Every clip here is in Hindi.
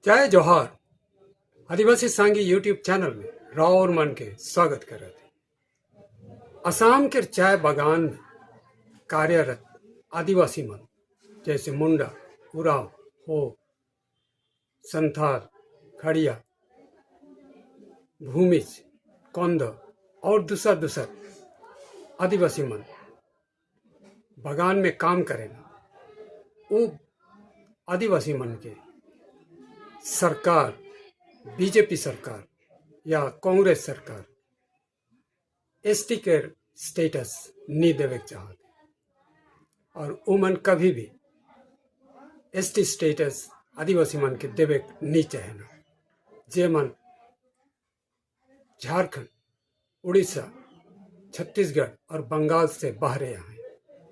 जय जोहार। आदिवासी सांगी यूट्यूब चैनल में राव और मन के स्वागत कर रहे थे। असम के चाय बागान में कार्यरत आदिवासी मन जैसे मुंडा, उराव, हो, संथाल, खड़िया, भूमिज, कौंद और दूसर आदिवासी मन बागान में काम करेगा। वो आदिवासी मन के सरकार, बीजेपी सरकार या कांग्रेस सरकार एसटी के स्टेटस नहीं देवे चाहते और उमन कभी भी एसटी स्टेटस आदिवासी मन के देवे नहीं चाहेना। जे मन झारखंड, उड़ीसा, छत्तीसगढ़ और बंगाल से बाहरे आए।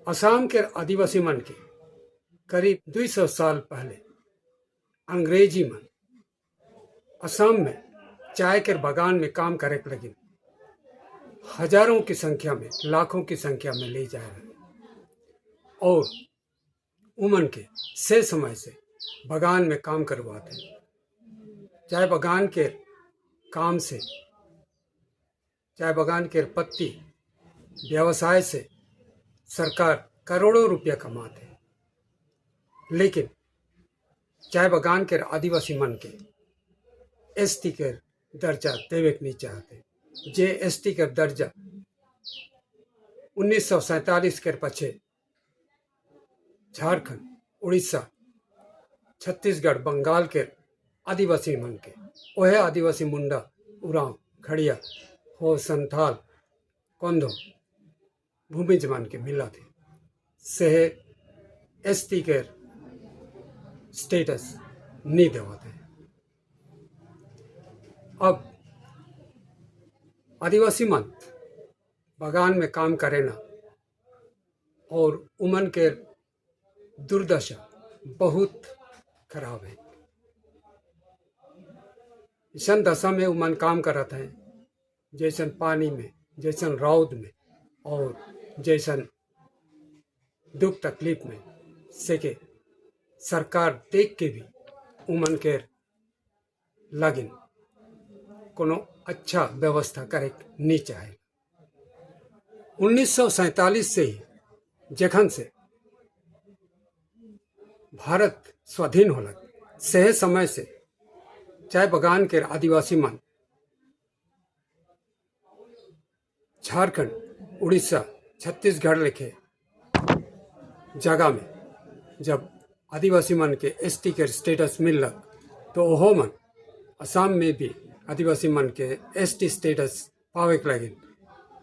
असम के आदिवासी मन के करीब 200 साल पहले अंग्रेजी मन असम में चाय के बागान में काम करे लगे। हजारों की संख्या में, लाखों की संख्या में ले जा रहे और उमन के से समय से बागान में काम करवाते। चाय बागान के काम से, चाय बागान के पत्ती व्यवसाय से सरकार करोड़ों रुपया कमाते। लेकिन चाय बागान के आदिवासी मन के एसटी के दर्जा देवे नहीं चाहते। जे एसटी के दर्जा 1947 के पछे झारखंड, उड़ीसा, छत्तीसगढ़, बंगाल के आदिवासी मन के वह आदिवासी मुंडा, उराव, खड़िया, हो, संथाल, कौंधो, भूमिज मन के मिला थे से एसटी के स्टेटस नहीं देवाते। अब आदिवासी मन बागान में काम करे ना और उमन के दुर्दशा बहुत खराब है। ऐसन दशा में उमन काम करत हैं जैसन पानी में, जैसन रौद में और जैसन दुख तकलीफ में से के सरकार देख के भी उमन के लगिन कोनो अच्छा व्यवस्था करे नहीं चाहे। 1947 से ही जखन से भारत स्वाधीन होला से समय से चाय बागान के आदिवासी मन झारखंड, उड़ीसा, छत्तीसगढ़ लिखे जगह में जब आदिवासी मन के एसटी के स्टेटस मिल तो ओहो मन असम में भी आदिवासी मन के एसटी स्टेटस पावे के लगे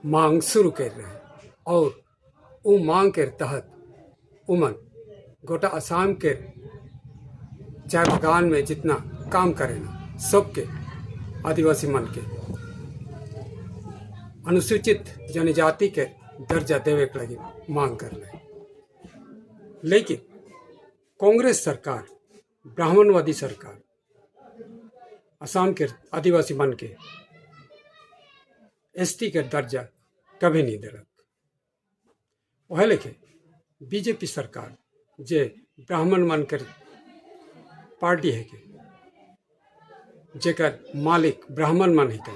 मांग शुरू कर रहे और वो मांग के तहत उमन गोटा असम के चाय बागान में जितना काम करे ना सबके आदिवासी मन के अनुसूचित जनजाति के दर्जा देवे के लगे मांग कर रहे। लेकिन कांग्रेस सरकार, ब्राह्मणवादी सरकार असम के आदिवासी मन के एसटी के दर्जा कभी नहीं दिलक। वह लेके बीजेपी सरकार जे ब्राह्मण मन के पार्टी है के जेकर मालिक ब्राह्मण मन है के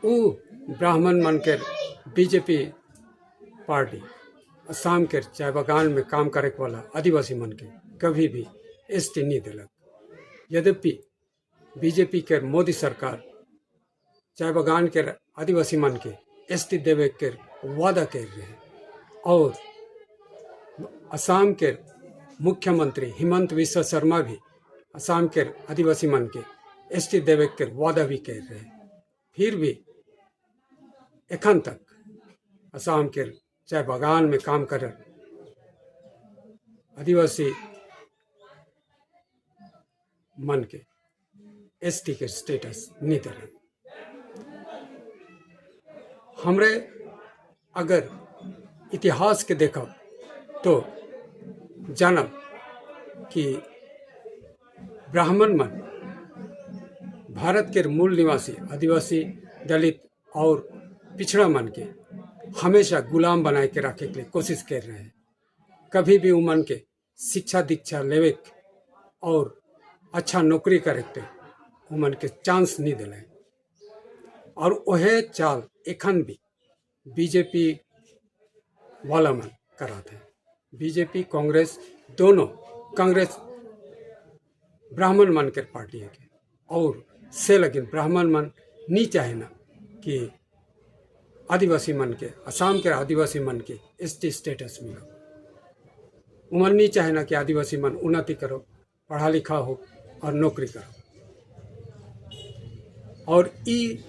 उ ब्राह्मण मन के बीजेपी पार्टी असम के चाय बागान में काम करे वाला आदिवासी मन के कभी भी एसटी नहीं दिलक। यद्यपि बीजेपी के मोदी सरकार चाय बागान के आदिवासी मन के एसटी देवे के वादा कर रहे हैं और असम के मुख्यमंत्री हिमंत विश्व शर्मा भी असम के आदिवासी मन के एसटी देवे के वादा भी कर रहे हैं। फिर भी एखन तक असम के चाय बागान में काम कर आदिवासी मन के एसटी के स्टेटस नहीं दे रहे। हमरे अगर इतिहास के देखा तो जानब कि ब्राह्मण मन भारत के मूल निवासी आदिवासी, दलित और पिछड़ा मन के हमेशा गुलाम बनाए के रखे के लिए कोशिश कर रहे हैं। कभी भी उमन के शिक्षा दीक्षा लेवे और अच्छा नौकरी करते उमन के चांस नहीं दिले और वह चाल एखन भी बीजेपी वाला मन कराते। बीजेपी कांग्रेस दोनों, कांग्रेस ब्राह्मण मन के पार्टी है के और से लेकिन ब्राह्मण मन नहीं चाहे ना कि आदिवासी मन के, असम के आदिवासी मन के एसटी स्टेटस मिलो। उमन नहीं चाहे ना कि आदिवासी मन उन्नति करो, पढ़ा लिखा हो और नौकरी करो। और ई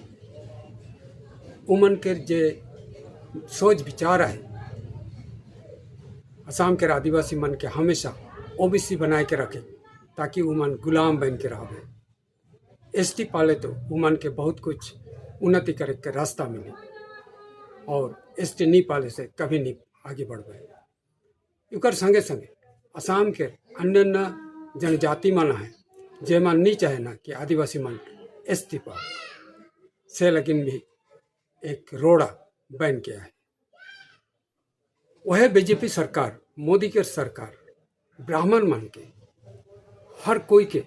उमन के जे सोच विचार है, असम के आदिवासी मन के हमेशा ओबीसी बनाए के रखे ताकि उमन गुलाम बन के रहे। एसटी पाले तो उमन के बहुत कुछ उन्नति करे के रास्ता मिले और एसटी नहीं पाले से कभी नहीं आगे बढ़ पाए। इकर संगे संगे असम के अन्य जनजाति मन है जे मन नहीं चाहे ना कि आदिवासी मन एसटी पाए से लेकिन भी एक रोड़ा बन के है। वह बीजेपी सरकार, मोदी के सरकार ब्राह्मण मन के हर कोई के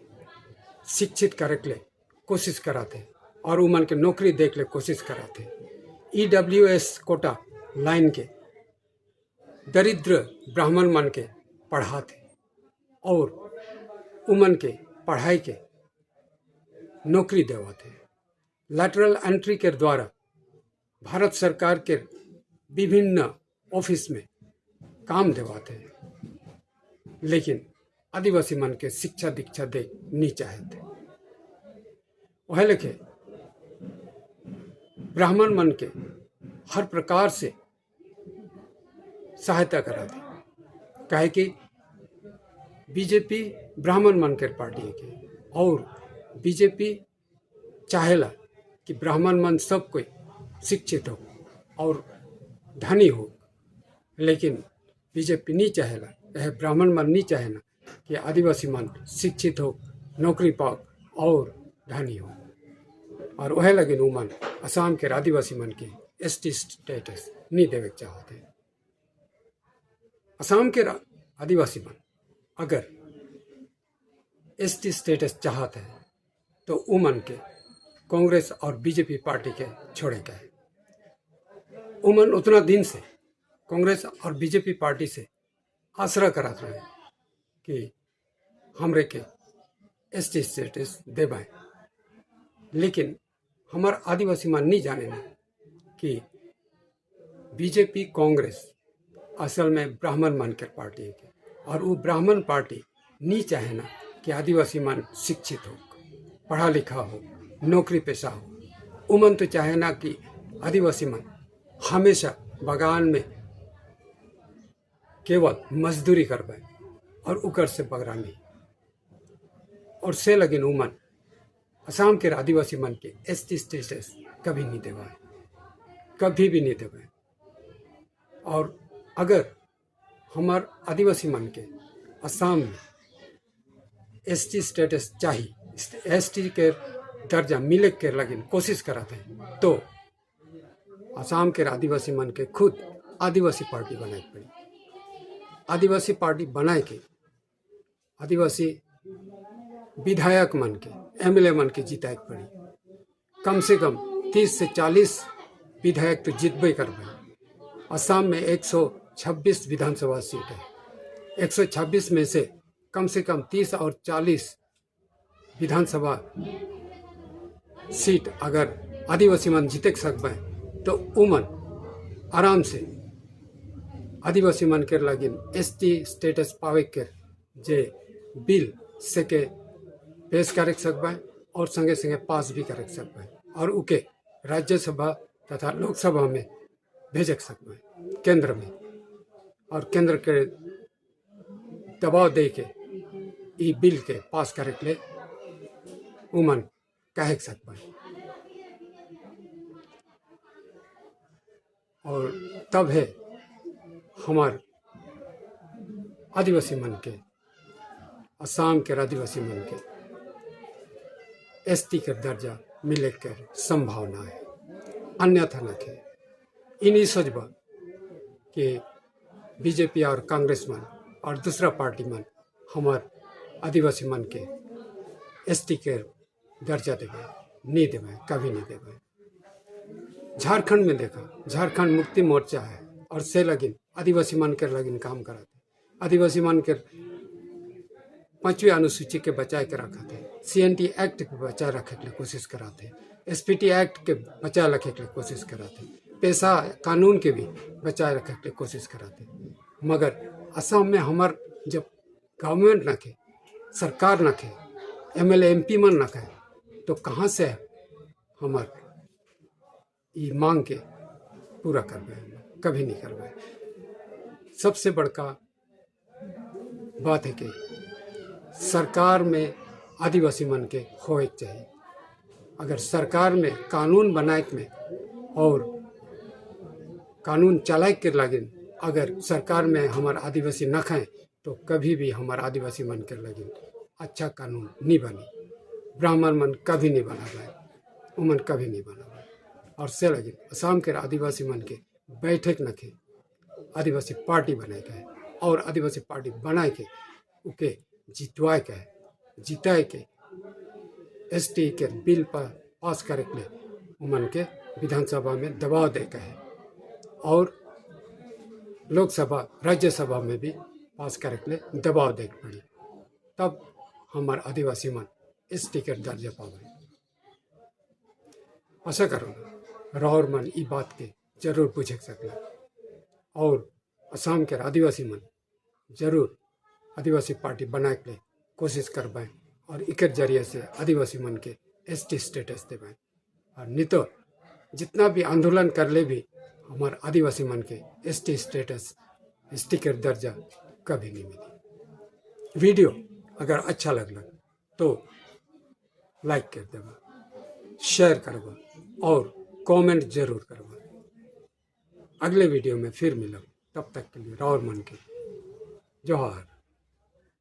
शिक्षित करे के लिए कोशिश कराते और उमन के नौकरी देख ले कोशिश कराते। EWS कोटा लाइन के दरिद्र ब्राह्मण मन के पढ़ाते और उमन के पढ़ाई के नौकरी देवाते। लैटरल एंट्री के द्वारा भारत सरकार के विभिन्न ऑफिस में काम देवाते, लेकिन आदिवासी मन के शिक्षा दीक्षा दे नहीं चाहते। वह लिखे ब्राह्मण मन के हर प्रकार से सहायता कराते, काहे कि बीजेपी ब्राह्मण मन के पार्टी है के और बीजेपी चाहेला कि ब्राह्मण मन सब कोई शिक्षित हो और धनी हो, लेकिन बीजेपी नहीं चाहेला, यह ब्राह्मण मन नहीं चाहेना कि आदिवासी मन शिक्षित हो, नौकरी पाओ और धनी हो। और वह लगे उमन असम के आदिवासी मन के एसटी स्टेटस नहीं देवे चाहते। असम के आदिवासी मन अगर एसटी स्टेटस चाहते हैं तो उमन के कांग्रेस और बीजेपी पार्टी के छोड़े गए। उमन उतना दिन से कांग्रेस और बीजेपी पार्टी से आसरा कराते रहे कि हमरे के एसटी स्टेटस देवाएं, लेकिन हमार आदिवासी मन नहीं जाने ना कि बीजेपी कांग्रेस असल में ब्राह्मण मन के पार्टी है और वो ब्राह्मण पार्टी नहीं चाहे ना कि आदिवासी मन शिक्षित हो, पढ़ा लिखा हो, नौकरी पेशा हो। उमन तो चाहे ना कि आदिवासी मन हमेशा बागान में केवल मजदूरी करवाए और उकर से बगरामी और से लगिन उमन असम के आदिवासी मन के एसटी स्टेटस कभी नहीं देवाए, कभी भी नहीं देवाए। और अगर हमार आदिवासी मन के असम में एसटी स्टेटस चाहिए, एसटी के दर्जा मिले के लगिन कोशिश कराते हैं तो असम के आदिवासी मन के खुद आदिवासी पार्टी बनाए पड़ी। आदिवासी पार्टी बनाए के आदिवासी विधायक मन के, एमएलए मन के जिताए पड़ी। कम से कम 30 से 40 विधायक तो जितबे करबे। असम में 126 विधानसभा सीट है। 126 में से कम 30 और 40 विधानसभा सीट अगर आदिवासी मन जीते सकबे तो उमन आराम से आदिवासी मन के लगिन एसटी स्टेटस पावे के जे बिल से के पेश कर सकबे और संगे संगे पास भी कर सकबे और उके राज्यसभा तथा लोकसभा में भेज सकबे केंद्र में, और केंद्र के दबाव दे के ई बिल के पास करे के लिए उमन कह सकबे। और तब है हमार आदिवासी मन के, असम के आदिवासी मन के एसटी के दर्जा मिले के संभावना है, अन्यथा न के। इन्हीं सोचबा कि बीजेपी और कांग्रेस मन और दूसरा पार्टी मन हमार आदिवासी मन के एसटी के दर्जा देवे, नहीं देवे, कभी नहीं देवे। झारखंड में देखा, झारखंड मुक्ति मोर्चा है और से लगिन आदिवासी मान के लगिन काम कराते, आदिवासी मान के 5वीं अनुसूची के बचाए के रखा थे, CNT एक्ट के बचाए रखे के लिए कोशिश कराते, SPT एक्ट के बचाए रखे के लिए कोशिश कराते, पेशा कानून के भी बचाए रखे के लिए कोशिश कराते। मगर असम में हमार जब गवर्नमेंट न के, सरकार न के, MLA MP मन न के, तो कहाँ से हमार ये मांग के पूरा करवे? कभी नहीं करवे। सबसे बड़का बात है कि सरकार में आदिवासी मन के होए चाहिए। अगर सरकार में कानून बनाए में और कानून चलाए के लगिन अगर सरकार में हमारे आदिवासी न खाएं तो कभी भी हमारे आदिवासी मन के लगिन अच्छा कानून नहीं बनी। ब्राह्मण मन कभी नहीं बना पाए, उमन कभी नहीं बना पाए। और से लगिन असम के आदिवासी मन के बैठक न के आदिवासी पार्टी बनाए के और आदिवासी पार्टी बनाए के उके जितवाए के जिताए के ST के बिल पर पास करे के लिए उमन के विधानसभा में दबाव दे के है और लोकसभा राज्यसभा में भी पास करे के लिए दबाव दे के पड़ी, तब हमारे आदिवासी मन ST के दर्जा पावे। आशा करो राहुल मन ई बात के जरूर पूछ सकला और असम के आदिवासी मन जरूर आदिवासी पार्टी बनाए के लिए कोशिश करवाएं और एक जरिए से आदिवासी मन के ST स्टेटस देवाएं। और नहीं तो जितना भी आंदोलन कर ले भी हमारे आदिवासी मन के ST स्टेटस, ST के दर्जा कभी नहीं मिली। वीडियो अगर अच्छा लगला तो लाइक कर देवा, शेयर करवा और कमेंट जरूर करवा। अगले वीडियो में फिर मिलो, तब तक के लिए राहुल मन के जोहार।